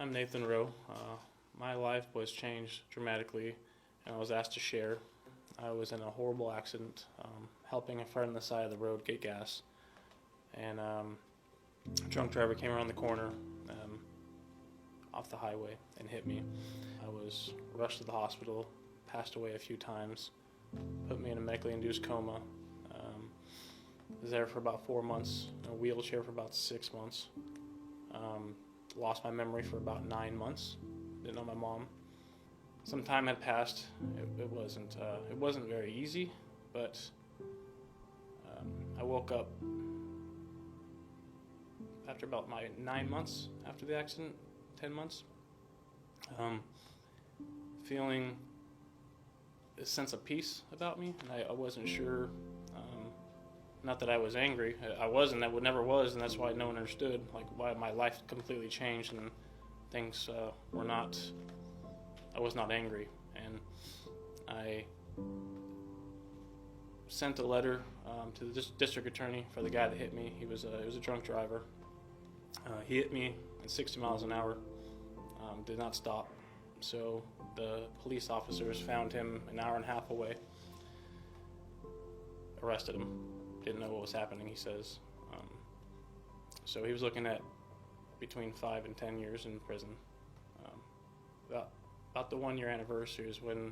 I'm Nathan Rowe. My life was changed dramatically, and I was asked to share. I was in a horrible accident, helping a friend on the side of the road get gas, and a drunk driver came around the corner off the highway and hit me. I was rushed to the hospital, passed away a few times, put me in a medically induced coma. Was there for about 4 months, in a wheelchair for about 6 months. Lost my memory for about 9 months. Didn't know my mom. Some time had passed. It wasn't very easy, but I woke up after about my 9 months after the accident, 10 months, feeling a sense of peace about me, and I wasn't sure. Not that I was angry. I wasn't. I never was, and that's why no one understood, like, why my life completely changed and things were not. I was not angry, and I sent a letter to the district attorney for the guy that hit me. He was a drunk driver. He hit me at 60 miles an hour. Did not stop. So the police officers found him an hour and a half away. Arrested him. Didn't know what was happening, he says. So he was looking at between 5 and 10 years in prison. About the 1 year anniversary is when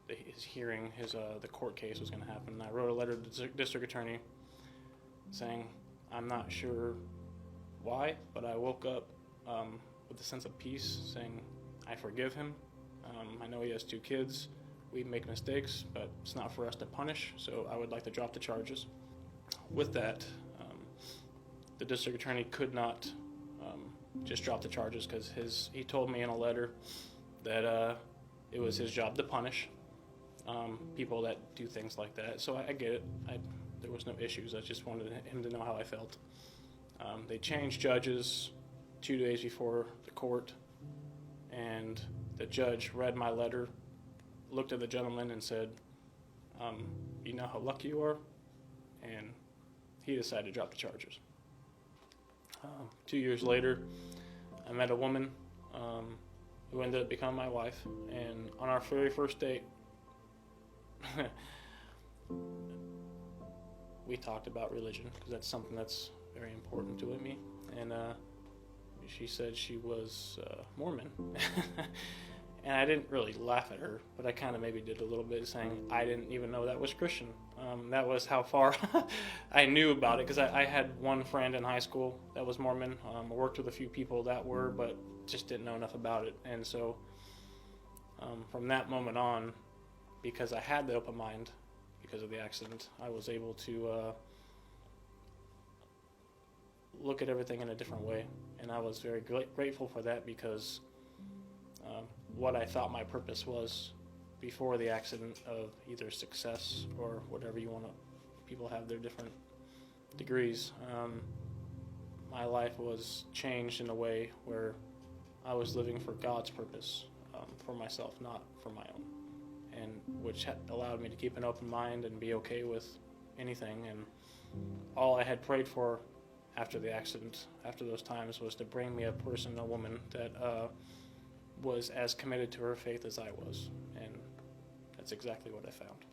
his hearing, the court case was going to happen. And I wrote a letter to the district attorney saying, I'm not sure why, but I woke up with a sense of peace, saying I forgive him. I know he has 2 kids. We make mistakes, but it's not for us to punish, so I would like to drop the charges. With that, the district attorney could not just drop the charges because he told me in a letter that it was his job to punish people that do things like that. So I get it. There was no issues. I just wanted him to know how I felt. They changed judges 2 days before the court, and the judge read my letter, looked at the gentleman and said, you know how lucky you are? And he decided to drop the charges. 2 years later, I met a woman who ended up becoming my wife, and on our very first date, we talked about religion, because that's something that's very important to me, and she said she was Mormon. And I didn't really laugh at her, but I kind of maybe did a little bit, saying I didn't even know that was Christian. That was how far I knew about it, because I had one friend in high school that was Mormon. I worked with a few people that were, but just didn't know enough about it. And so from that moment on, because I had the open mind because of the accident, I was able to look at everything in a different way. And I was very grateful for that, because what I thought my purpose was before the accident, of either success or whatever you want to, people have their different degrees. My life was changed in a way where I was living for God's purpose, for myself, not for my own, and which allowed me to keep an open mind and be okay with anything. And all I had prayed for after the accident, after those times, was to bring me a person, a woman that was as committed to her faith as I was, and that's exactly what I found.